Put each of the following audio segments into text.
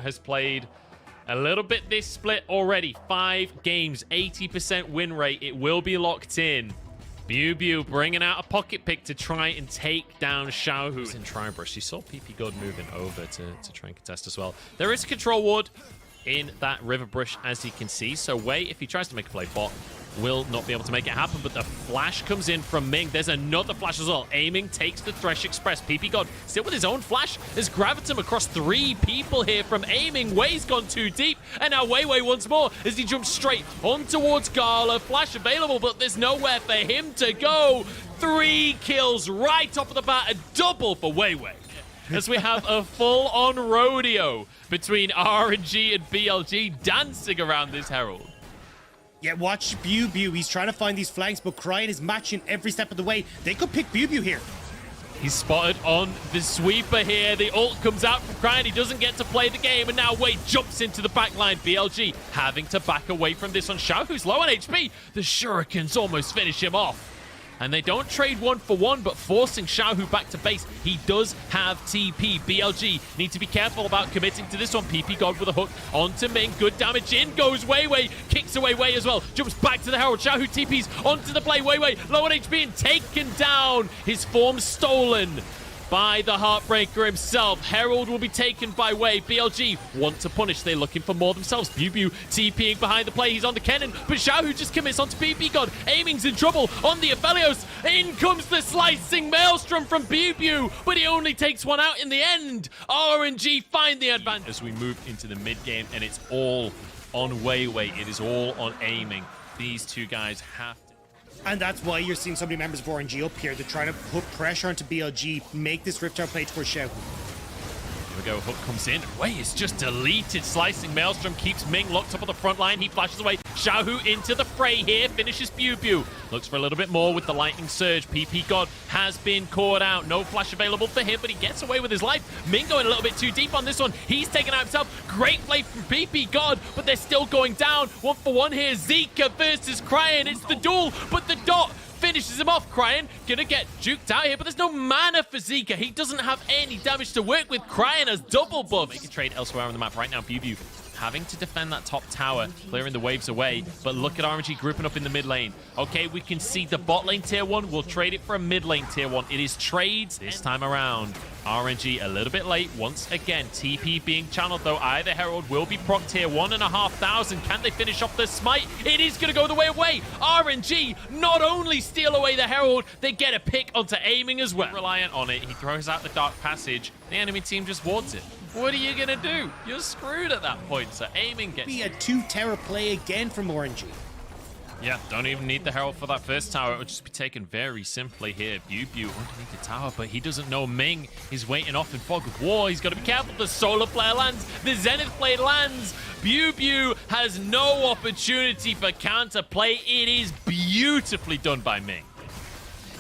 has played a little bit this split already. 5 games, 80% win rate. It will be locked in. BLG bringing out a pocket pick to try and take down Xiaohu. In Tribrush, you saw PP God moving over to try and contest as well. There is a control ward in that river brush, as you can see. So Wei, if he tries to make a play bot, will not be able to make it happen, but the flash comes in from Ming. There's another flash as well. Aiming takes the Thresh Express. PP God still with his own flash. There's Gravitum across 3 people here from Aiming. Wei's gone too deep, and now Wei once more as he jumps straight on towards Gala. Flash available, but there's nowhere for him to go. 3 kills right off of the bat, a double for Wei. As we have a full-on rodeo between RNG and BLG dancing around this Herald. Yeah, watch BLG. He's trying to find these flanks, but Cryan is matching every step of the way. They could pick BLG here. He's spotted on the sweeper here. The ult comes out from Cryan. He doesn't get to play the game, and now Wei jumps into the backline. BLG having to back away from this on Xiao, who's low on HP. The shurikens almost finish him off. And they don't trade 1-for-1, but forcing Xiaohu back to base. He does have TP. BLG need to be careful about committing to this one. PP God with a hook onto Ming. Good damage. In goes Wei. Kicks away Wei as well. Jumps back to the Herald. Xiaohu TPs onto the play. Wei low on HP and taken down. His form stolen by the Heartbreaker himself. Herald will be taken by Wei. BLG want to punish. They're looking for more themselves. BLG TPing behind the play. He's on the cannon, but Xiaohu just commits onto PP God. Aiming's in trouble on the Aphelios. In comes the slicing Maelstrom from BLG, but he only takes one out in the end. RNG find the advantage as we move into the mid game, and it's all on Wei. It is all on Aiming. These two guys have to. And that's why you're seeing so many members of RNG up here. They're trying to put pressure onto BLG, make this Rift Tower play towards Xiaohu. Here we go, hook comes in. Wei is just deleted. Slicing Maelstrom keeps Ming locked up on the front line. He flashes away. Xiaohu into the fray here, finishes BLG. Looks for a little bit more with the lightning surge. PP God has been caught out. No flash available for him, but he gets away with his life. Ming going a little bit too deep on this one. He's taken out himself. Great play from PP God, but they're still going down. 1-for-1 here. Zika versus Cryan. It's the duel, but the dot finishes him off. Cryan gonna get juked out here, but there's no mana for Zika. He doesn't have any damage to work with. Cryan has double buff. Make a trade elsewhere on the map right now. BLG having to defend that top tower, clearing the waves away, but look at RNG grouping up in the mid lane. Okay, we can see the bot lane tier 1. We'll trade it for a mid lane tier 1. It is trades this time around. RNG a little bit late once again. TP being channeled though. Either Herald will be proc tier 1,500. Can they finish off the smite? It is going to go the way of Wei. RNG not only steal away the Herald, they get a pick onto Aiming as well. Reliant on it. He throws out the Dark Passage. The enemy team just wards it. What are you going to do? You're screwed at that point. So Aiming gets... Be a 2-tower play again from RNG. Yeah, don't even need the Herald for that first tower. It would just be taken very simply here. BLG underneath the tower, but he doesn't know Ming is waiting off in Fog of War. He's got to be careful. The Solar Flare lands. The Zenith Blade lands. BLG has no opportunity for counter play. It is beautifully done by Ming.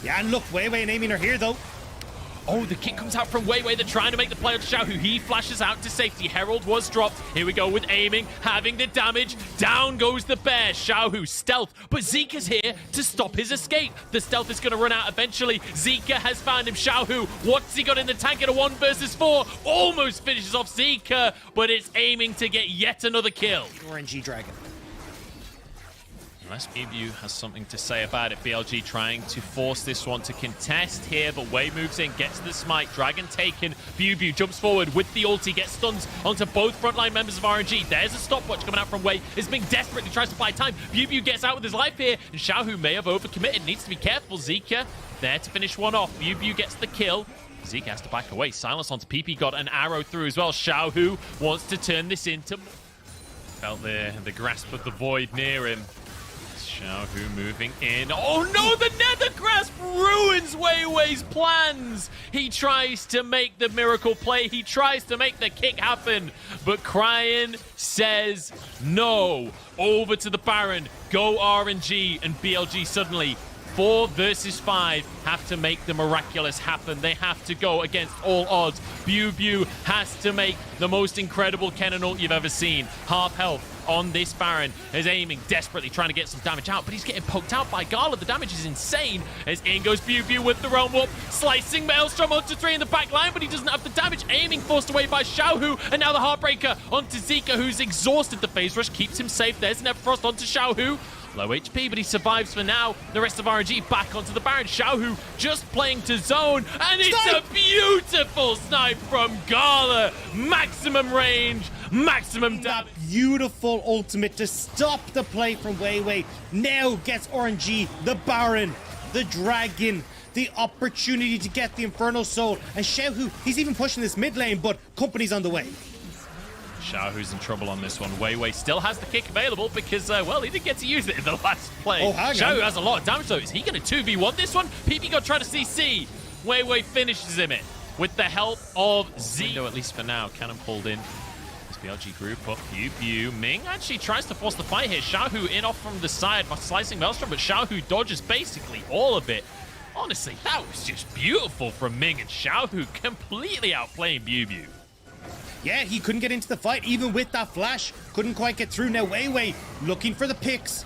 Yeah, and look, Wei and Aiming are here though. Oh, the kick comes out from Wei. They're trying to make the play on Xiaohu. He flashes out to safety. Herald was dropped. Here we go with Aiming, having the damage. Down goes the bear. Xiaohu stealth, but Zika's here to stop his escape. The stealth is going to run out eventually. Zika has found him. Xiaohu, what's he got in the tank in a 1 versus 4? Almost finishes off Zika, but it's Aiming to get yet another kill. RNG Dragon. Unless BLG has something to say about it. BLG trying to force this one to contest here, but Wei moves in, gets the smite. Dragon taken. BLG jumps forward with the ulti, gets stuns onto both frontline members of RNG. There's a stopwatch coming out from Wei. Is being desperately tries to buy time. BLG gets out with his life here, and Xiaohu may have overcommitted. Needs to be careful. Zika there to finish one off. BLG gets the kill. Zika has to back away. Silence onto PP. Got an arrow through as well. Xiaohu wants to turn this into... Felt the grasp of the void near him. Xiaohu moving in. Oh no, the Nether Grasp ruins Wei's plans. He tries to make the miracle play. He tries to make the kick happen, but Cryan says no. Over to the Baron. Go RNG, and BLG suddenly 4 versus 5 have to make the miraculous happen. They have to go against all odds. BLG has to make the most incredible cannon ult you've ever seen. Half health on this Baron is aiming desperately, trying to get some damage out, but he's getting poked out by Gala. The damage is insane as in goes BLG with the realm warp, slicing Maelstrom onto 3 in the back line, but he doesn't have the damage. Aiming forced away by Xiaohu, and now the Heartbreaker onto Zika, who's exhausted. The phase rush keeps him safe. There's an Frost onto Xiaohu. Low HP, but he survives for now. The rest of RNG back onto the Baron. Xiaohu just playing to zone, and it's a beautiful snipe from Gala. Maximum range, maximum damage. That beautiful ultimate to stop the play from Weiwei now gets RNG, the Baron, the Dragon, the opportunity to get the Infernal Soul. And Xiaohu, he's even pushing this mid lane, but company's on the way. Xiaohu's in trouble on this one. Weiwei still has the kick available because, well, he didn't get to use it in the last play. Oh, hang on. Xiaohu has a lot of damage, though. Is he going to 2v1 this one? PP got trying to CC. Weiwei finishes him with the help of Z. At least for now, cannon pulled in. This BLG group up. BLG. Ming actually tries to force the fight here. Xiaohu in off from the side by slicing Maelstrom, but Xiaohu dodges basically all of it. Honestly, that was just beautiful from Ming, and Xiaohu completely outplaying BLG. Yeah, he couldn't get into the fight, even with that flash. Couldn't quite get through. Now Weiwei looking for the picks.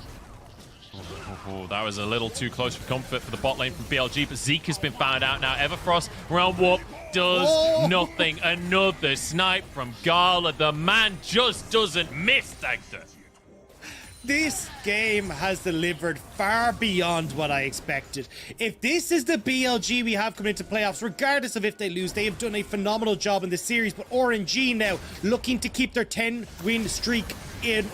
Oh, that was a little too close for comfort for the bot lane from BLG, but Zeke has been found out now. Everfrost, Realm Warp does nothing. Another snipe from Gala. The man just doesn't miss, Dagda. This game has delivered far beyond what I expected. If this is the BLG we have coming into playoffs, regardless of if they lose, they have done a phenomenal job in this series. But RNG now looking to keep their 10-win streak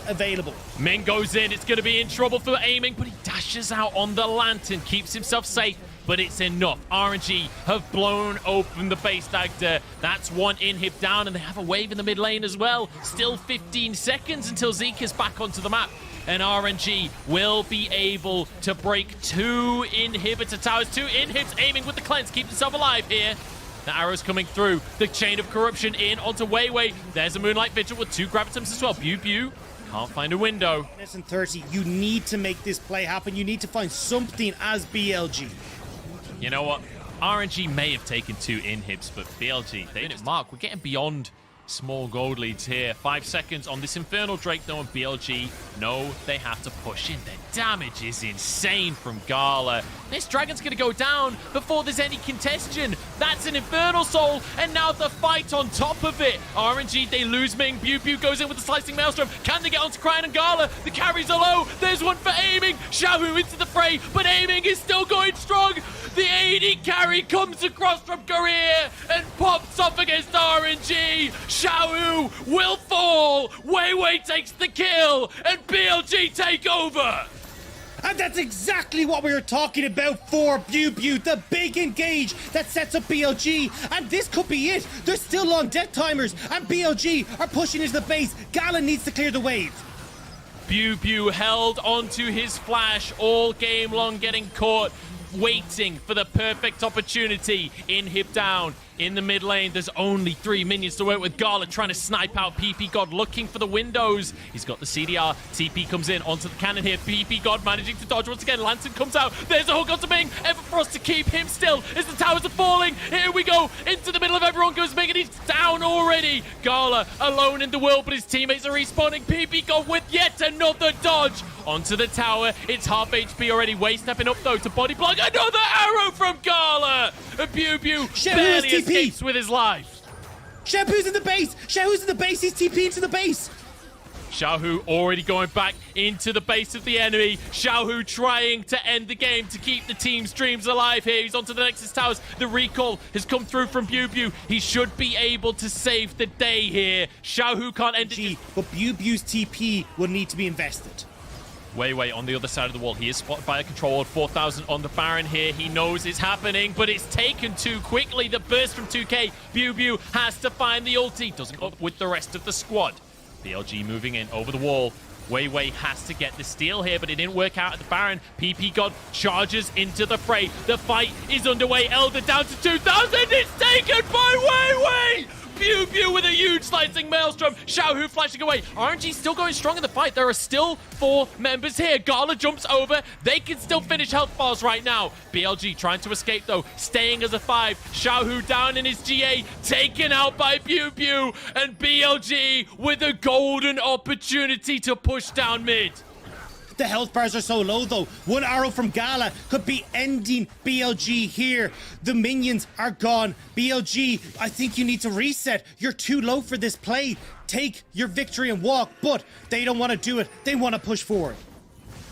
available. Ming goes in. It's going to be in trouble for aiming, but he dashes out on the Lantern, keeps himself safe. But it's enough. RNG have blown open the base, Dagda. That's one inhib down, and they have a wave in the mid lane as well. Still 15 seconds until Zeke is back onto the map. And RNG will be able to break 2 inhibitor towers. 2 inhibs aiming with the cleanse. Keep himself alive here. The arrows coming through. The chain of corruption in onto Weiwei. There's a Moonlight Vigil with 2 Gravitums as well. BLG can't find a window. Minutes and 30. You need to make this play happen. You need to find something as BLG. You know what? RNG may have taken 2 inhibs, but BLG, they didn't mark. We're getting beyond small gold leads here. 5 seconds on this Infernal Drake, though, and BLG know they have to push in. The damage is insane from Gala. This Dragon's going to go down before there's any contention. That's an Infernal Soul, and now the fight on top of it. RNG, they lose Ming. BLG goes in with the slicing Maelstrom. Can they get onto Cryan and Gala? The carries are low. There's one for aiming. Xiaohu into the fray, but aiming is still going strong. The AD carry comes across from Korea and pops off against RNG. Xiaohu will fall. Weiwei takes the kill, and BLG take over. And that's exactly what we were talking about for BLG, the big engage that sets up BLG. And this could be it. There's still long death timers, and BLG are pushing into the base. Gala needs to clear the wave. BLG held onto his flash all game long, getting caught, waiting for the perfect opportunity. Inhib down in the mid lane. There's only 3 minions to work with. Gala trying to snipe out PP God, looking for the windows. He's got the CDR. TP comes in onto the cannon here. PP God managing to dodge once again. Lantern comes out. There's a hook onto Ming. Everfrost to keep him still as the towers are falling. Here we go. Into the middle of everyone goes Ming, and he's down already. Gala alone in the world, but his teammates are respawning. PP God with yet another dodge onto the tower. It's half HP already. Way stepping up though to body block. Another arrow from Gala. BLG barely escapes with his life. Shampoo's in the base. Xiaohu's in the base. He's TP into the base. Xiaohu already going back into the base of the enemy. Xiaohu trying to end the game to keep the team's dreams alive here. He's onto the Nexus Towers. The recall has come through from BLG. He should be able to save the day here. Xiaohu can't end it. But BLG's TP will need to be invested. Weiwei on the other side of the wall. He is spotted by a control of 4,000 on the Baron here. He knows it's happening, but it's taken too quickly. The burst from 2K. BLG has to find the ulti. Doesn't go up with the rest of the squad. BLG moving in over the wall. Weiwei has to get the steal here, but it didn't work out at the Baron. PP God charges into the fray. The fight is underway. Elder down to 2,000. It's taken by Weiwei. BLG with a huge slicing maelstrom. Xiaohu flashing away. RNG still going strong in the fight. There are still 4 members here. Gala jumps over. They can still finish health bars right now. BLG trying to escape though, staying as a 5. Xiaohu down in his GA, taken out by BLG, and BLG with a golden opportunity to push down mid. The health bars are so low though. One arrow from Gala could be ending BLG here. The minions are gone. BLG, I think you need to reset. You're too low for this play. Take your victory and walk, but they don't want to do it. They want to push forward.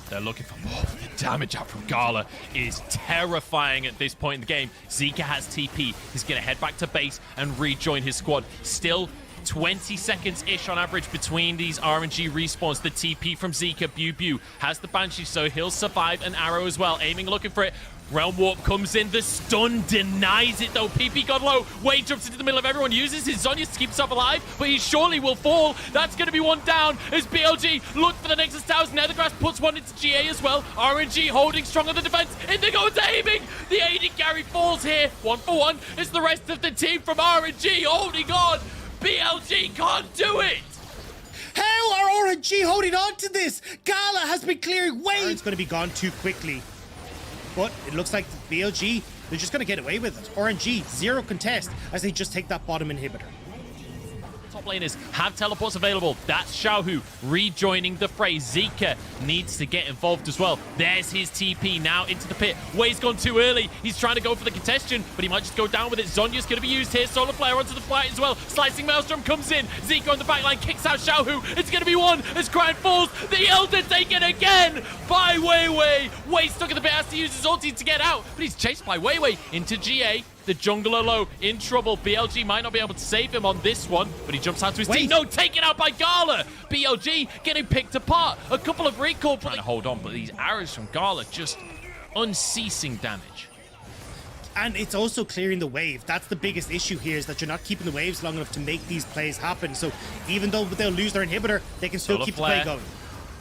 They're looking for more. The damage out from Gala is terrifying at this point in the game. Zika has TP. He's going to head back to base and rejoin his squad. Still 20 seconds-ish on average between these RNG respawns. The TP from Zika. Bew has the Banshee, so he'll survive an arrow as well. Aiming, looking for it. Realm Warp comes in. The stun denies it, though. PP got low. Wade jumps into the middle of everyone. Uses his Zhonya's to keep himself alive, but he surely will fall. That's going to be one down as BLG look for the Nexus Towers. Nethergrass puts one into GA as well. RNG holding strong on the defense. Indigo is aiming. The AD carry falls here. 1 for 1. It's the rest of the team from RNG holding on. BLG can't do it! How are RNG holding on to this? Gala has been clearing waves. It's going to be gone too quickly. But it looks like the BLG, they're just going to get away with it. RNG, 0 contest as they just take that bottom inhibitor. Top laners have teleports available. That's Xiaohu rejoining the fray. Zika needs to get involved as well. There's his TP now into the pit. Way's gone too early. He's trying to go for the congestion, but he might just go down with it. Zhonya's going to be used here. Solar Flare onto the fight as well. Slicing Maelstrom comes in. Zika on the backline kicks out Xiaohu. It's going to be 1 as Grind falls. The Elder taken again by Wei. Way stuck in the pit, has to use his ulti to get out, but he's chased by Wei into GA. The jungler low, in trouble. BLG might not be able to save him on this one, but he jumps out to his team. No, taken out by Gala. BLG getting picked apart. A couple of recall trying to hold on, but these arrows from Gala just unceasing damage. And it's also clearing the wave. That's the biggest issue here, is that you're not keeping the waves long enough to make these plays happen. So even though they'll lose their inhibitor, they can still keep the play going.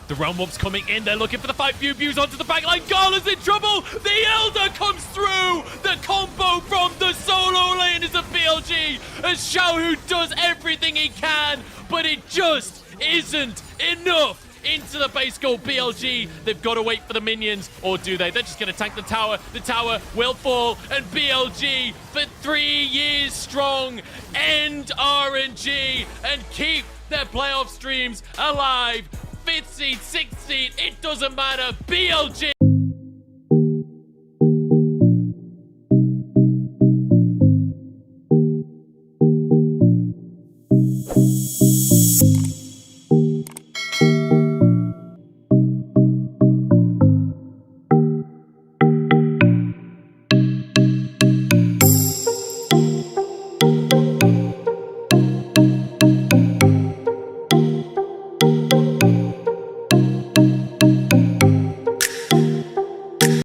The Realm Warp's coming in. They're looking for the fight. Bew's onto the backline. Gala's in trouble. The Elder comes through. The combo from the solo lane is a BLG as Xiaohu does everything he can, but it just isn't enough. Into the base goal, BLG. They've got to wait for the minions, or do they? They're just going to tank the tower. The tower will fall, and BLG, for 3 years strong, end RNG and keep their playoff streams alive. 5th seed, 6th seed, it doesn't matter. BLG